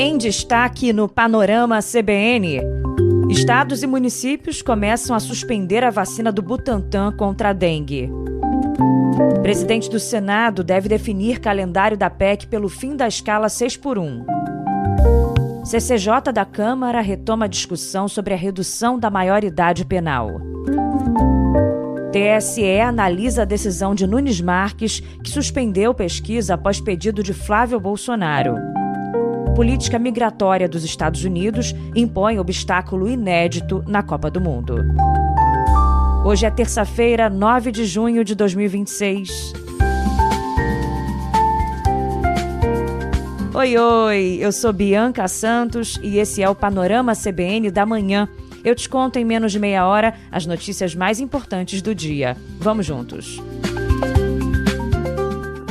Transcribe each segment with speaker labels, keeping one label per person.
Speaker 1: Em destaque no Panorama CBN, estados e municípios começam a suspender a vacina do Butantan contra a dengue. O presidente do Senado deve definir calendário da PEC pelo fim da escala 6x1. CCJ da Câmara retoma a discussão sobre a redução da maioridade penal. TSE analisa a decisão de Nunes Marques, que suspendeu pesquisa após pedido de Flávio Bolsonaro. Política migratória dos Estados Unidos impõe obstáculo inédito na Copa do Mundo. Hoje é terça-feira, 9 de junho de 2026. Oi, eu sou Bianca Santos e esse é o Panorama CBN da manhã. Eu te conto em menos de meia hora as notícias mais importantes do dia. Vamos juntos.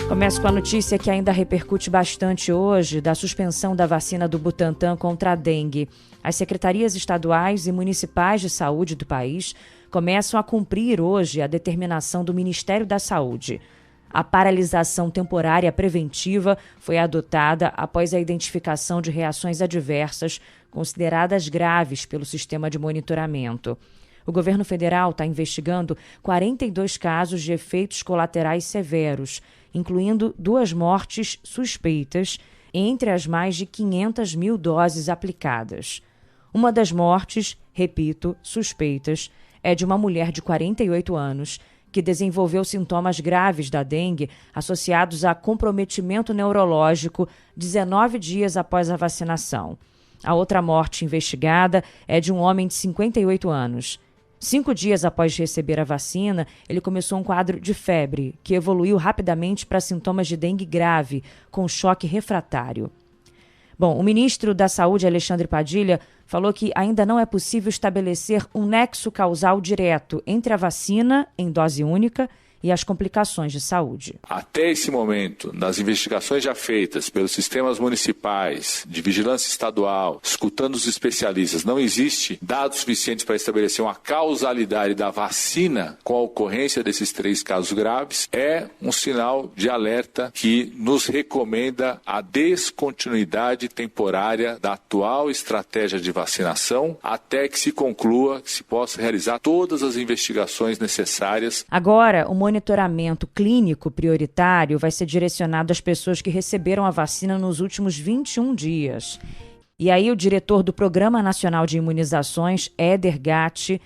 Speaker 1: Começo com a notícia que ainda repercute bastante hoje da suspensão da vacina do Butantan contra a dengue. As secretarias estaduais e municipais de saúde do país começam a cumprir hoje a determinação do Ministério da Saúde. A paralisação temporária preventiva foi adotada após a identificação de reações adversas consideradas graves pelo sistema de monitoramento. O governo federal está investigando 42 casos de efeitos colaterais severos, incluindo 2 mortes suspeitas, entre as mais de 500 mil doses aplicadas. Uma das mortes, repito, suspeitas, é de uma mulher de 48 anos que desenvolveu sintomas graves da dengue associados a comprometimento neurológico 19 dias após a vacinação. A outra morte investigada é de um homem de 58 anos. 5 dias após receber a vacina, ele começou um quadro de febre, que evoluiu rapidamente para sintomas de dengue grave, com choque refratário. Bom, o ministro da Saúde, Alexandre Padilha, falou que ainda não é possível estabelecer um nexo causal direto entre a vacina em dose única e as complicações de saúde.
Speaker 2: Até esse momento, nas investigações já feitas pelos sistemas municipais, de vigilância estadual, escutando os especialistas, não existe dados suficientes para estabelecer uma causalidade da vacina com a ocorrência desses 3 casos graves. É um sinal de alerta que nos recomenda a descontinuidade temporária da atual estratégia de vacinação até que se conclua, que se possa realizar todas as investigações necessárias.
Speaker 1: Agora, o monitoramento clínico prioritário vai ser direcionado às pessoas que receberam a vacina nos últimos 21 dias. E aí o diretor do Programa Nacional de Imunizações, Éder Gatti,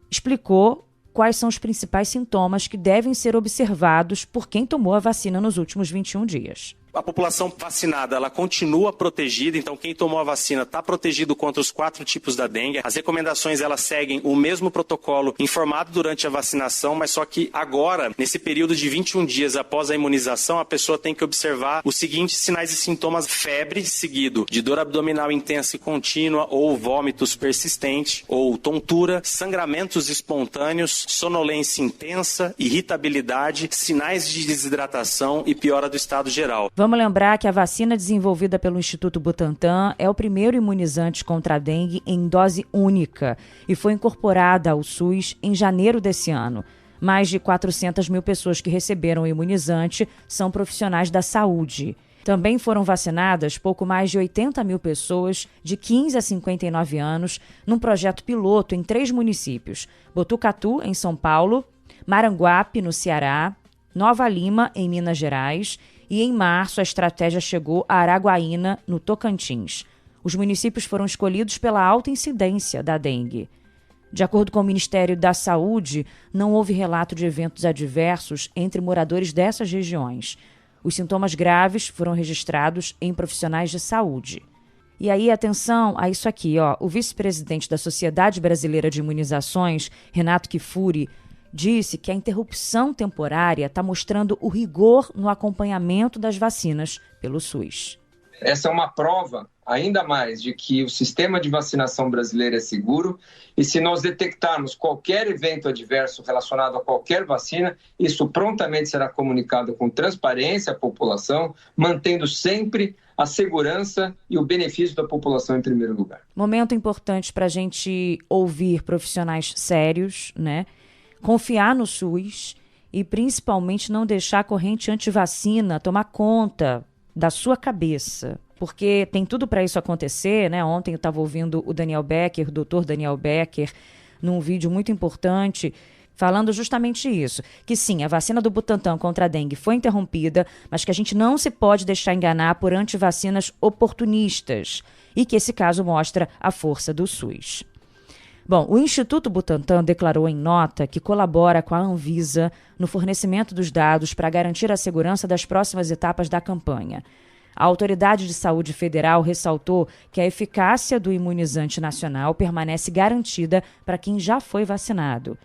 Speaker 1: explicou quais são os principais sintomas que devem ser observados por quem tomou a vacina nos últimos 21 dias.
Speaker 3: A população vacinada, ela continua protegida, então quem tomou a vacina está protegido contra os 4 tipos da dengue. As recomendações, elas seguem o mesmo protocolo informado durante a vacinação, mas só que agora, nesse período de 21 dias após a imunização, a pessoa tem que observar os seguintes sinais e sintomas: febre, seguido de dor abdominal intensa e contínua, ou vômitos persistentes, ou tontura, sangramentos espontâneos, sonolência intensa, irritabilidade, sinais de desidratação e piora do estado geral.
Speaker 1: Vamos lembrar que a vacina desenvolvida pelo Instituto Butantan é o primeiro imunizante contra a dengue em dose única e foi incorporada ao SUS em janeiro desse ano. Mais de 400 mil pessoas que receberam o imunizante são profissionais da saúde. Também foram vacinadas pouco mais de 80 mil pessoas de 15 a 59 anos num projeto piloto em 3 municípios: Botucatu, em São Paulo, Maranguape, no Ceará, Nova Lima, em Minas Gerais, e em março a estratégia chegou a Araguaína, no Tocantins. Os municípios foram escolhidos pela alta incidência da dengue. De acordo com o Ministério da Saúde, não houve relato de eventos adversos entre moradores dessas regiões. Os sintomas graves foram registrados em profissionais de saúde. E aí, atenção a isso aqui, ó. O vice-presidente da Sociedade Brasileira de Imunizações, Renato Kifuri, disse que a interrupção temporária está mostrando o rigor no acompanhamento das vacinas pelo SUS.
Speaker 4: Essa é uma prova, ainda mais, de que o sistema de vacinação brasileiro é seguro e se nós detectarmos qualquer evento adverso relacionado a qualquer vacina, isso prontamente será comunicado com transparência à população, mantendo sempre a segurança e o benefício da população em primeiro lugar.
Speaker 1: Momento importante para a gente ouvir profissionais sérios, né? Confiar no SUS e principalmente não deixar a corrente antivacina tomar conta da sua cabeça. porque tem tudo para isso acontecer, né? Ontem eu estava ouvindo o Daniel Becker, o doutor Daniel Becker, num vídeo muito importante, falando justamente isso, que sim, a vacina do Butantan contra a dengue foi interrompida, mas que a gente não se pode deixar enganar por antivacinas oportunistas e que esse caso mostra a força do SUS. Bom, o Instituto Butantan declarou em nota que colabora com a Anvisa no fornecimento dos dados para garantir a segurança das próximas etapas da campanha. A Autoridade de Saúde Federal ressaltou que a eficácia do imunizante nacional permanece garantida para quem já foi vacinado.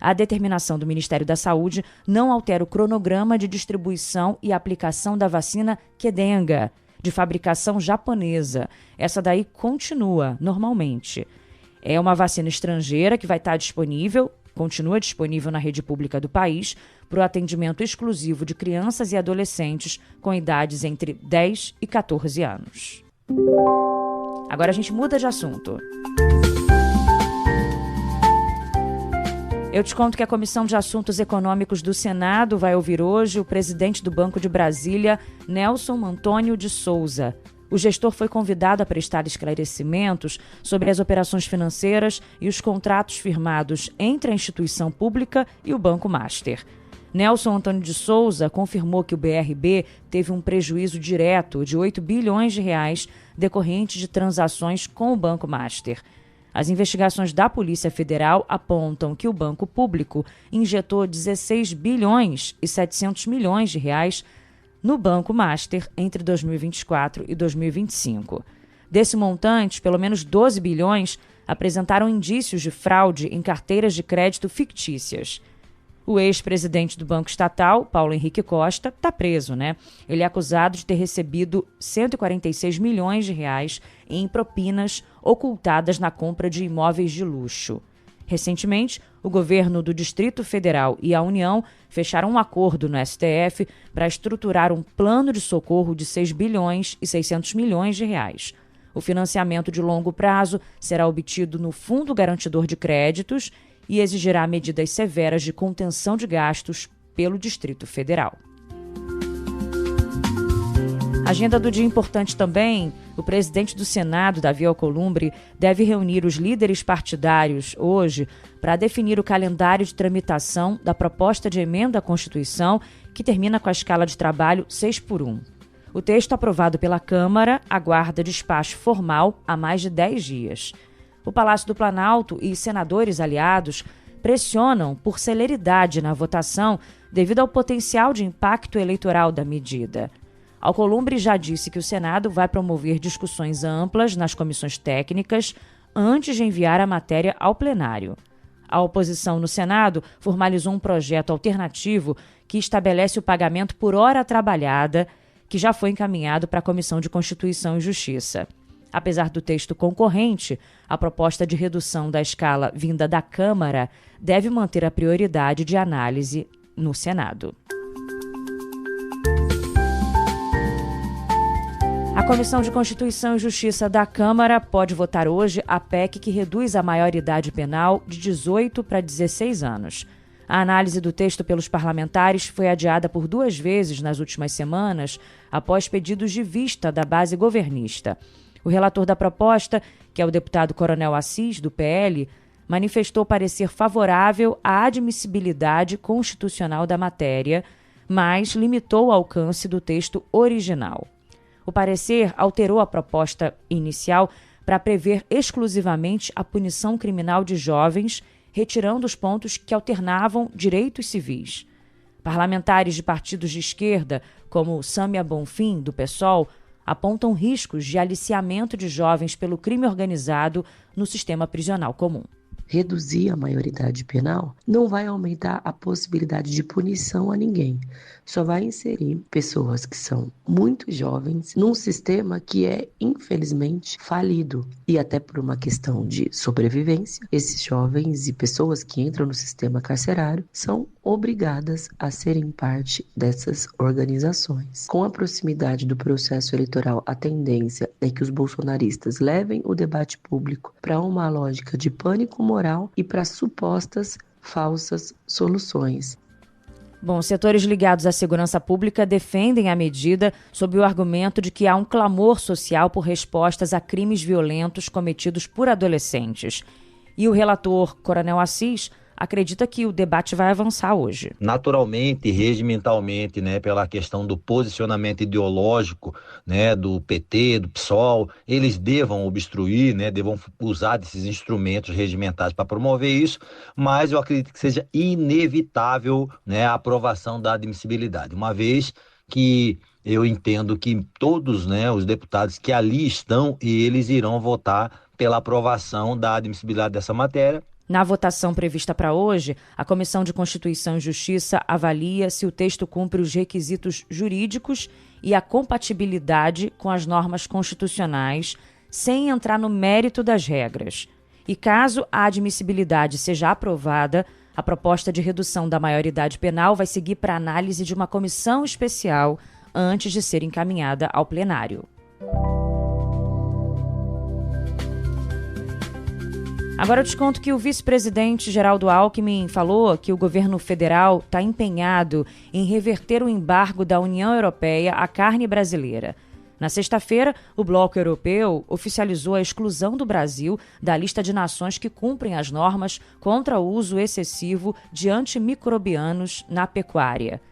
Speaker 1: A determinação do Ministério da Saúde não altera o cronograma de distribuição e aplicação da vacina Qdenga, de fabricação japonesa. Essa daí continua normalmente. É uma vacina estrangeira que vai estar continua disponível na rede pública do país para o atendimento exclusivo de crianças e adolescentes com idades entre 10 e 14 anos. Agora a gente muda de assunto. Eu te conto que a Comissão de Assuntos Econômicos do Senado vai ouvir hoje o presidente do Banco de Brasília, Nelson Antônio de Souza. O gestor foi convidado a prestar esclarecimentos sobre as operações financeiras e os contratos firmados entre a instituição pública e o Banco Master. Nelson Antônio de Souza confirmou que o BRB teve um prejuízo direto de R$ 8 bilhões decorrente de transações com o Banco Master. As investigações da Polícia Federal apontam que o Banco Público injetou 16 bilhões e 700 milhões de reais no Banco Master entre 2024 e 2025. Desse montante, pelo menos 12 bilhões apresentaram indícios de fraude em carteiras de crédito fictícias. O ex-presidente do Banco Estatal, Paulo Henrique Costa, está preso, né? Ele é acusado de ter recebido 146 milhões de reais em propinas ocultadas na compra de imóveis de luxo. Recentemente, o governo do Distrito Federal e a União fecharam um acordo no STF para estruturar um plano de socorro de 6 bilhões e 600 milhões de reais. O financiamento de longo prazo será obtido no Fundo Garantidor de Créditos e exigirá medidas severas de contenção de gastos pelo Distrito Federal. Agenda do dia importante também, o presidente do Senado, Davi Alcolumbre, deve reunir os líderes partidários hoje para definir o calendário de tramitação da proposta de emenda à Constituição que termina com a escala de trabalho 6x1. O texto aprovado pela Câmara aguarda despacho formal há mais de 10 dias. O Palácio do Planalto e senadores aliados pressionam por celeridade na votação devido ao potencial de impacto eleitoral da medida. Alcolumbre já disse que o Senado vai promover discussões amplas nas comissões técnicas antes de enviar a matéria ao plenário. A oposição no Senado formalizou um projeto alternativo que estabelece o pagamento por hora trabalhada, que já foi encaminhado para a Comissão de Constituição e Justiça. Apesar do texto concorrente, a proposta de redução da escala vinda da Câmara deve manter a prioridade de análise no Senado. A Comissão de Constituição e Justiça da Câmara pode votar hoje a PEC que reduz a maioridade penal de 18 para 16 anos. A análise do texto pelos parlamentares foi adiada por 2 vezes nas últimas semanas, após pedidos de vista da base governista. O relator da proposta, que é o deputado Coronel Assis, do PL, manifestou parecer favorável à admissibilidade constitucional da matéria, mas limitou o alcance do texto original. O parecer alterou a proposta inicial para prever exclusivamente a punição criminal de jovens, retirando os pontos que alternavam direitos civis. Parlamentares de partidos de esquerda, como Sâmia Bonfim, do PSOL, apontam riscos de aliciamento de jovens pelo crime organizado no sistema prisional comum.
Speaker 5: Reduzir a maioridade penal não vai aumentar a possibilidade de punição a ninguém. Só vai inserir pessoas que são muito jovens num sistema que é, infelizmente, falido. E até por uma questão de sobrevivência, esses jovens e pessoas que entram no sistema carcerário são obrigadas a serem parte dessas organizações. Com a proximidade do processo eleitoral, a tendência é que os bolsonaristas levem o debate público para uma lógica de pânico moral e para supostas falsas soluções.
Speaker 1: Bom, setores ligados à segurança pública defendem a medida sob o argumento de que há um clamor social por respostas a crimes violentos cometidos por adolescentes. E o relator Coronel Assis acredita que o debate vai avançar hoje.
Speaker 6: Naturalmente, regimentalmente, pela questão do posicionamento ideológico, do PT, do PSOL, eles devam obstruir, devam usar desses instrumentos regimentais para promover isso, mas eu acredito que seja inevitável, a aprovação da admissibilidade, uma vez que eu entendo que todos, os deputados que ali estão, eles irão votar pela aprovação da admissibilidade dessa matéria.
Speaker 1: Na votação prevista para hoje, a Comissão de Constituição e Justiça avalia se o texto cumpre os requisitos jurídicos e a compatibilidade com as normas constitucionais, sem entrar no mérito das regras. E caso a admissibilidade seja aprovada, a proposta de redução da maioridade penal vai seguir para análise de uma comissão especial antes de ser encaminhada ao plenário. Agora eu te conto que o vice-presidente Geraldo Alckmin falou que o governo federal está empenhado em reverter o embargo da União Europeia à carne brasileira. Na sexta-feira, o Bloco Europeu oficializou a exclusão do Brasil da lista de nações que cumprem as normas contra o uso excessivo de antimicrobianos na pecuária.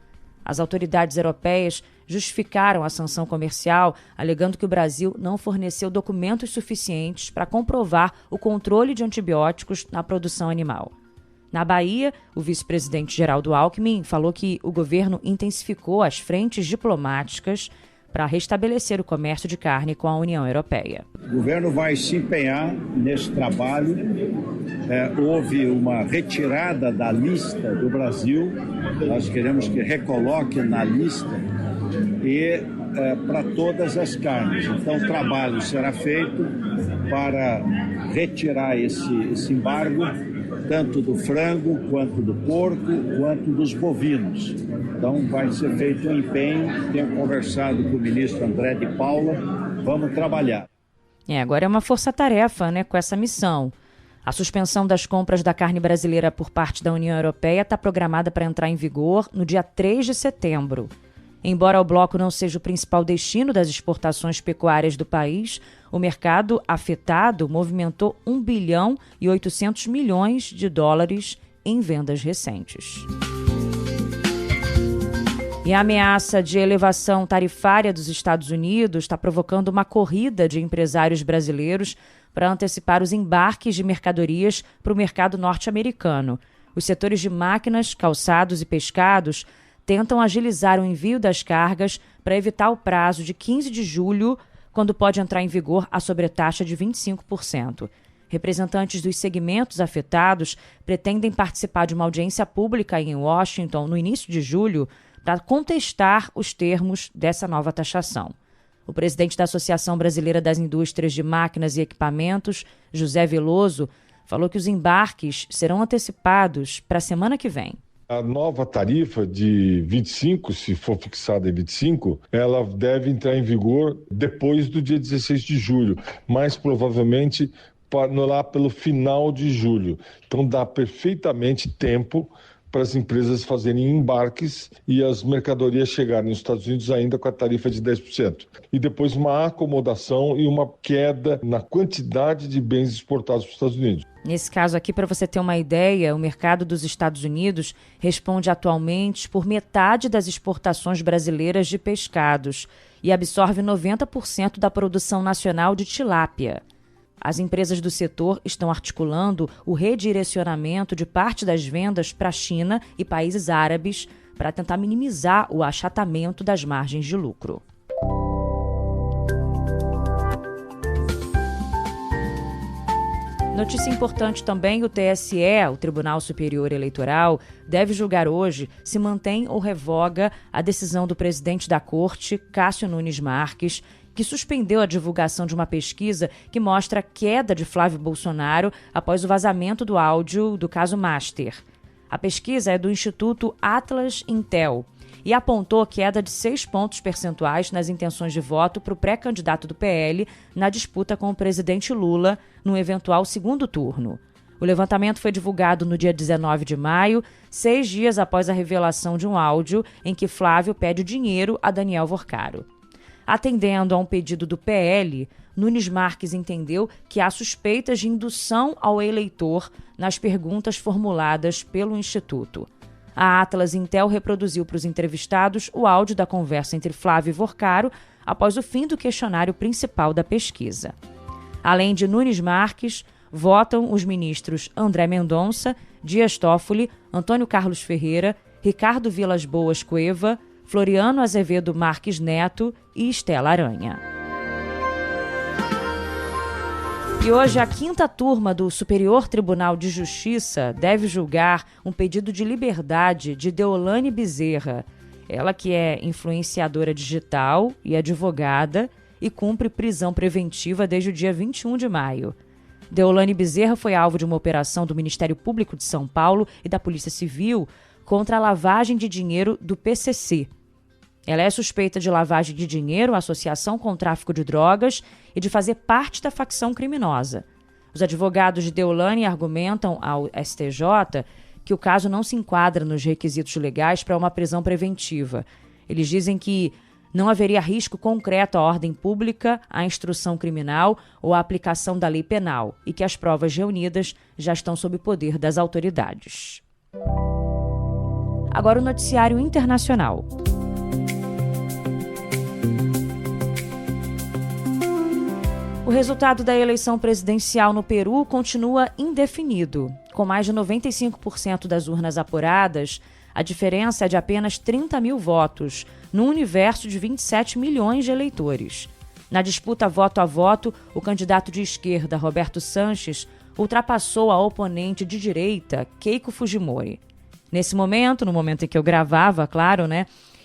Speaker 1: As autoridades europeias justificaram a sanção comercial, alegando que o Brasil não forneceu documentos suficientes para comprovar o controle de antibióticos na produção animal. Na Bahia, o vice-presidente Geraldo Alckmin falou que o governo intensificou as frentes diplomáticas para restabelecer o comércio de carne com a União Europeia.
Speaker 7: O governo vai se empenhar nesse trabalho. Houve uma retirada da lista do Brasil. Nós queremos que recoloque na lista e para todas as carnes. Então, o trabalho será feito para retirar esse embargo, tanto do frango, quanto do porco, quanto dos bovinos. Então, vai ser feito um empenho. Tenho conversado com o ministro André de Paula. Vamos trabalhar.
Speaker 1: Agora é uma força-tarefa, com essa missão. A suspensão das compras da carne brasileira por parte da União Europeia está programada para entrar em vigor no dia 3 de setembro. Embora o bloco não seja o principal destino das exportações pecuárias do país, o mercado afetado movimentou 1 bilhão e 800 milhões de dólares em vendas recentes. E a ameaça de elevação tarifária dos Estados Unidos está provocando uma corrida de empresários brasileiros para antecipar os embarques de mercadorias para o mercado norte-americano. Os setores de máquinas, calçados e pescados tentam agilizar o envio das cargas para evitar o prazo de 15 de julho, quando pode entrar em vigor a sobretaxa de 25%. Representantes dos segmentos afetados pretendem participar de uma audiência pública em Washington no início de julho para contestar os termos dessa nova taxação. O presidente da Associação Brasileira das Indústrias de Máquinas e Equipamentos, José Veloso, falou que os embarques serão antecipados para a semana que vem.
Speaker 8: A nova tarifa de 25, se for fixada em 25, ela deve entrar em vigor depois do dia 16 de julho, mais provavelmente lá pelo final de julho. Então dá perfeitamente tempo para as empresas fazerem embarques e as mercadorias chegarem nos Estados Unidos ainda com a tarifa de 10%. E depois uma acomodação e uma queda na quantidade de bens exportados para os Estados Unidos.
Speaker 1: Nesse caso aqui, para você ter uma ideia, o mercado dos Estados Unidos responde atualmente por metade das exportações brasileiras de pescados e absorve 90% da produção nacional de tilápia. As empresas do setor estão articulando o redirecionamento de parte das vendas para a China e países árabes para tentar minimizar o achatamento das margens de lucro. Notícia importante também, o TSE, o Tribunal Superior Eleitoral, deve julgar hoje se mantém ou revoga a decisão do presidente da Corte, Cássio Nunes Marques, que suspendeu a divulgação de uma pesquisa que mostra a queda de Flávio Bolsonaro após o vazamento do áudio do caso Master. A pesquisa é do Instituto Atlas Intel e apontou queda de 6 pontos percentuais nas intenções de voto para o pré-candidato do PL na disputa com o presidente Lula no eventual segundo turno. O levantamento foi divulgado no dia 19 de maio, 6 dias após a revelação de um áudio em que Flávio pede dinheiro a Daniel Vorcaro. Atendendo a um pedido do PL, Nunes Marques entendeu que há suspeitas de indução ao eleitor nas perguntas formuladas pelo Instituto. A Atlas Intel reproduziu para os entrevistados o áudio da conversa entre Flávio e Vorcaro após o fim do questionário principal da pesquisa. Além de Nunes Marques, votam os ministros André Mendonça, Dias Toffoli, Antônio Carlos Ferreira, Ricardo Vilas Boas Cueva, Floriano Azevedo Marques Neto e Estela Aranha. E hoje a 5ª turma do Superior Tribunal de Justiça deve julgar um pedido de liberdade de Deolane Bezerra, ela que é influenciadora digital e advogada e cumpre prisão preventiva desde o dia 21 de maio. Deolane Bezerra foi alvo de uma operação do Ministério Público de São Paulo e da Polícia Civil contra a lavagem de dinheiro do PCC. Ela é suspeita de lavagem de dinheiro, associação com tráfico de drogas e de fazer parte da facção criminosa. Os advogados de Deolane argumentam ao STJ que o caso não se enquadra nos requisitos legais para uma prisão preventiva. Eles dizem que não haveria risco concreto à ordem pública, à instrução criminal ou à aplicação da lei penal e que as provas reunidas já estão sob o poder das autoridades. Agora o noticiário internacional. O resultado da eleição presidencial no Peru continua indefinido. Com mais de 95% das urnas apuradas, a diferença é de apenas 30 mil votos, num universo de 27 milhões de eleitores. Na disputa voto a voto, o candidato de esquerda, Roberto Sanches, ultrapassou a oponente de direita, Keiko Fujimori. Nesse momento, no momento em que eu gravava, claro,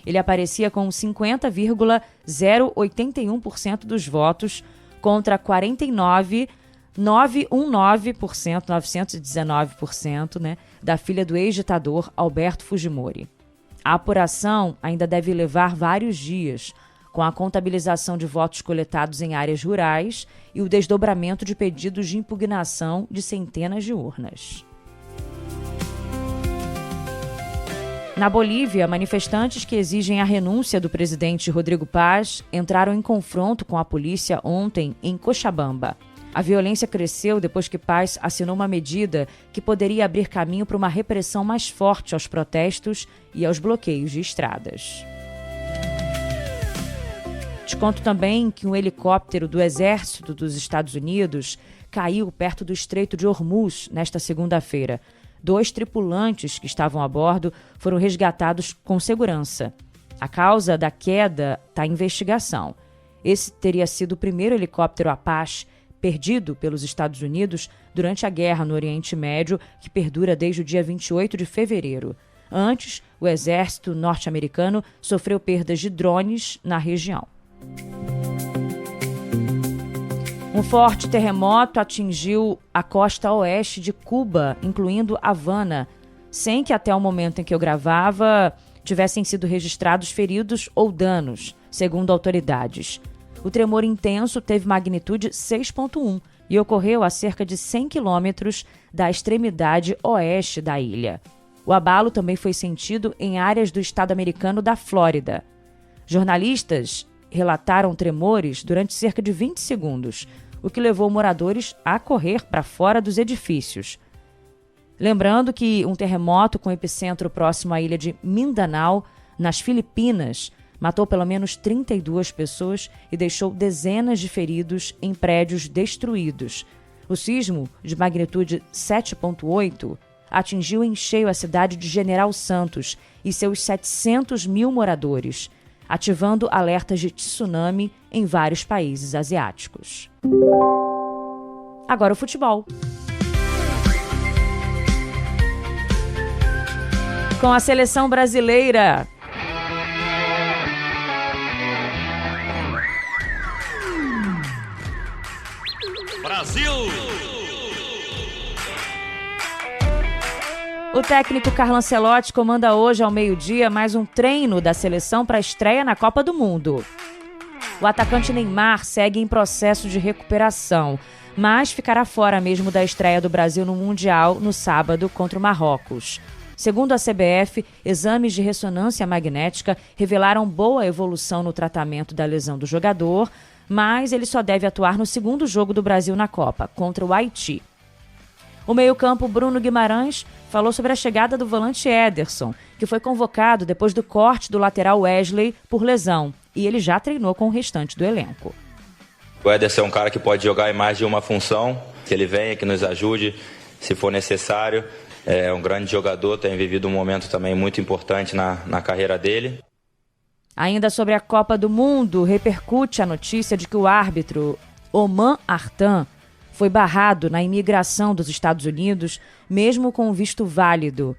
Speaker 1: ele aparecia com 50,081% dos votos contra 919%, da filha do ex-ditador Alberto Fujimori. A apuração ainda deve levar vários dias, com a contabilização de votos coletados em áreas rurais e o desdobramento de pedidos de impugnação de centenas de urnas. Na Bolívia, manifestantes que exigem a renúncia do presidente Rodrigo Paz entraram em confronto com a polícia ontem em Cochabamba. A violência cresceu depois que Paz assinou uma medida que poderia abrir caminho para uma repressão mais forte aos protestos e aos bloqueios de estradas. Te conto também que um helicóptero do Exército dos Estados Unidos caiu perto do Estreito de Hormuz nesta segunda-feira. 2 tripulantes que estavam a bordo foram resgatados com segurança. A causa da queda está em investigação. Esse teria sido o primeiro helicóptero Apache perdido pelos Estados Unidos durante a guerra no Oriente Médio, que perdura desde o dia 28 de fevereiro. Antes, o exército norte-americano sofreu perdas de drones na região. Um forte terremoto atingiu a costa oeste de Cuba, incluindo Havana, sem que até o momento em que eu gravava tivessem sido registrados feridos ou danos, segundo autoridades. O tremor intenso teve magnitude 6,1 e ocorreu a cerca de 100 quilômetros da extremidade oeste da ilha. O abalo também foi sentido em áreas do estado americano da Flórida. Jornalistas relataram tremores durante cerca de 20 segundos, o que levou moradores a correr para fora dos edifícios. Lembrando que um terremoto com epicentro próximo à ilha de Mindanao, nas Filipinas, matou pelo menos 32 pessoas e deixou dezenas de feridos em prédios destruídos. O sismo, de magnitude 7,8, atingiu em cheio a cidade de General Santos e seus 700 mil moradores, ativando alertas de tsunami em vários países asiáticos. Agora o futebol. Com a seleção brasileira.
Speaker 9: Brasil!
Speaker 1: O técnico Carlo Ancelotti comanda hoje ao meio-dia mais um treino da seleção para a estreia na Copa do Mundo. O atacante Neymar segue em processo de recuperação, mas ficará fora mesmo da estreia do Brasil no Mundial no sábado contra o Marrocos. Segundo a CBF, exames de ressonância magnética revelaram boa evolução no tratamento da lesão do jogador, mas ele só deve atuar no segundo jogo do Brasil na Copa, contra o Haiti. O meio-campo Bruno Guimarães falou sobre a chegada do volante Ederson, que foi convocado depois do corte do lateral Wesley por lesão, e ele já treinou com o restante do elenco.
Speaker 10: O Ederson é um cara que pode jogar em mais de uma função, que ele venha, que nos ajude, se for necessário. É um grande jogador, tem vivido um momento também muito importante na carreira dele.
Speaker 1: Ainda sobre a Copa do Mundo, repercute a notícia de que o árbitro Oman Artan foi barrado na imigração dos Estados Unidos, mesmo com visto válido.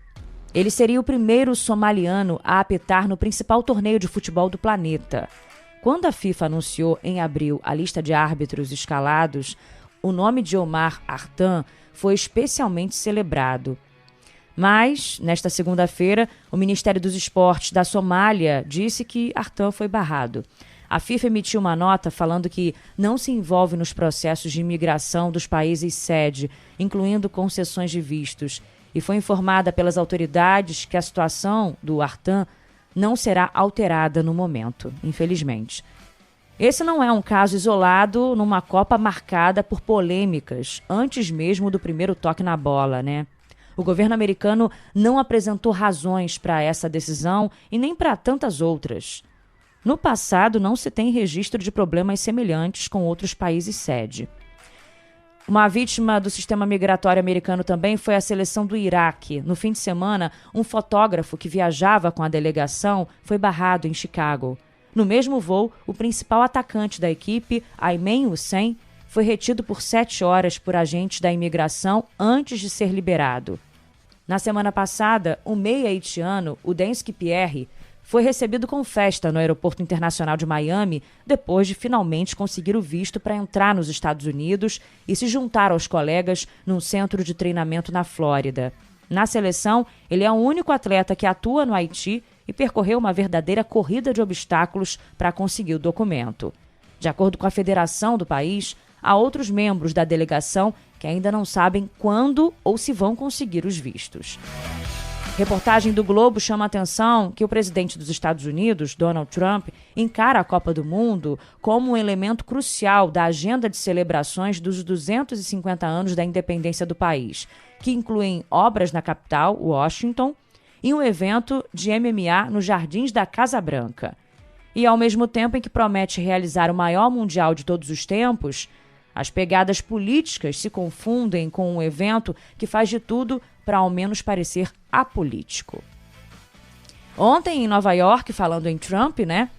Speaker 1: Ele seria o primeiro somaliano a apitar no principal torneio de futebol do planeta. Quando a FIFA anunciou em abril a lista de árbitros escalados, o nome de Omar Artan foi especialmente celebrado. Mas, nesta segunda-feira, o Ministério dos Esportes da Somália disse que Artan foi barrado. A FIFA emitiu uma nota falando que não se envolve nos processos de imigração dos países sede, incluindo concessões de vistos, e foi informada pelas autoridades que a situação do Artan não será alterada no momento, infelizmente. Esse não é um caso isolado numa Copa marcada por polêmicas, antes mesmo do primeiro toque na bola, né? O governo americano não apresentou razões para essa decisão e nem para tantas outras. No passado, não se tem registro de problemas semelhantes com outros países sede. Uma vítima do sistema migratório americano também foi a seleção do Iraque. No fim de semana, um fotógrafo que viajava com a delegação foi barrado em Chicago. No mesmo voo, o principal atacante da equipe, Ayman Hussein, foi retido por 7 horas por agentes da imigração antes de ser liberado. Na semana passada, o meia haitiano, Udensky Pierre, foi recebido com festa no Aeroporto Internacional de Miami depois de finalmente conseguir o visto para entrar nos Estados Unidos e se juntar aos colegas num centro de treinamento na Flórida. Na seleção, ele é o único atleta que atua no Haiti e percorreu uma verdadeira corrida de obstáculos para conseguir o documento. De acordo com a federação do país, há outros membros da delegação que ainda não sabem quando ou se vão conseguir os vistos. Reportagem do Globo chama a atenção que o presidente dos Estados Unidos, Donald Trump, encara a Copa do Mundo como um elemento crucial da agenda de celebrações dos 250 anos da independência do país, que incluem obras na capital, Washington, e um evento de MMA nos jardins da Casa Branca. E, ao mesmo tempo em que promete realizar o maior mundial de todos os tempos, as pegadas políticas se confundem com um evento que faz de tudo para ao menos parecer apolítico. Ontem, em Nova York, falando em Trump, né?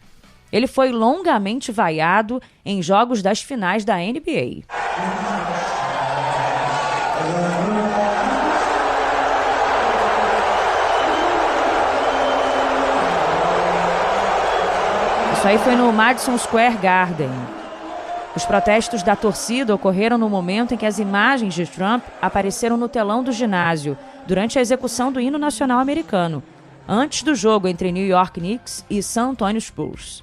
Speaker 1: Ele foi longamente vaiado em jogos das finais da NBA. Isso aí foi no Madison Square Garden. Os protestos da torcida ocorreram no momento em que as imagens de Trump apareceram no telão do ginásio durante a execução do hino nacional americano, antes do jogo entre New York Knicks e San Antonio Spurs.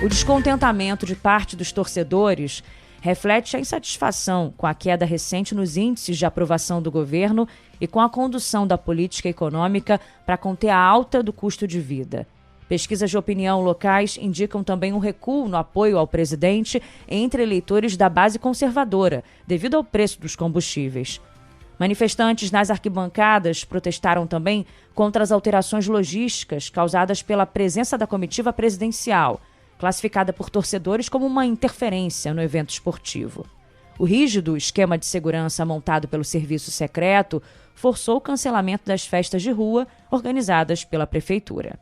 Speaker 1: O descontentamento de parte dos torcedores reflete a insatisfação com a queda recente nos índices de aprovação do governo e com a condução da política econômica para conter a alta do custo de vida. Pesquisas de opinião locais indicam também um recuo no apoio ao presidente entre eleitores da base conservadora, devido ao preço dos combustíveis. Manifestantes nas arquibancadas protestaram também contra as alterações logísticas causadas pela presença da comitiva presidencial, classificada por torcedores como uma interferência no evento esportivo. O rígido esquema de segurança montado pelo serviço secreto forçou o cancelamento das festas de rua organizadas pela prefeitura.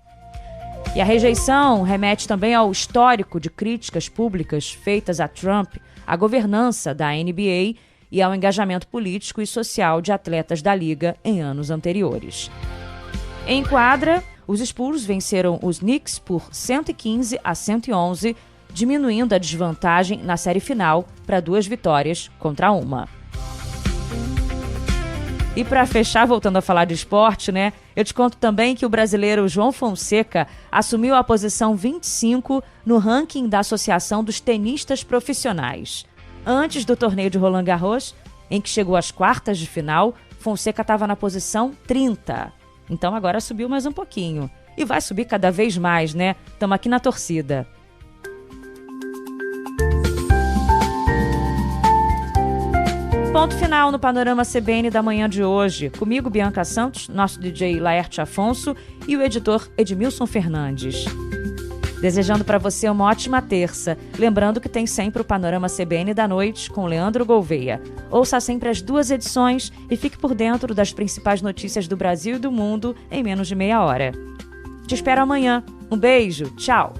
Speaker 1: E a rejeição remete também ao histórico de críticas públicas feitas a Trump, à governança da NBA e ao engajamento político e social de atletas da liga em anos anteriores. Em quadra, os Spurs venceram os Knicks por 115-111, diminuindo a desvantagem na série final para 2 vitórias contra 1. E para fechar, voltando a falar de esporte, né? Eu te conto também que o brasileiro João Fonseca assumiu a posição 25 no ranking da Associação dos Tenistas Profissionais. Antes do torneio de Roland Garros, em que chegou às quartas de final, Fonseca estava na posição 30. Então agora subiu mais um pouquinho. E vai subir cada vez mais, né? Estamos aqui na torcida. Ponto final no Panorama CBN da manhã de hoje. Comigo, Bianca Santos, nosso DJ Laerte Afonso e o editor Edmilson Fernandes. Desejando para você uma ótima terça. Lembrando que tem sempre o Panorama CBN da noite com Leandro Gouveia. Ouça sempre as 2 edições e fique por dentro das principais notícias do Brasil e do mundo em menos de meia hora. Te espero amanhã. Um beijo, tchau!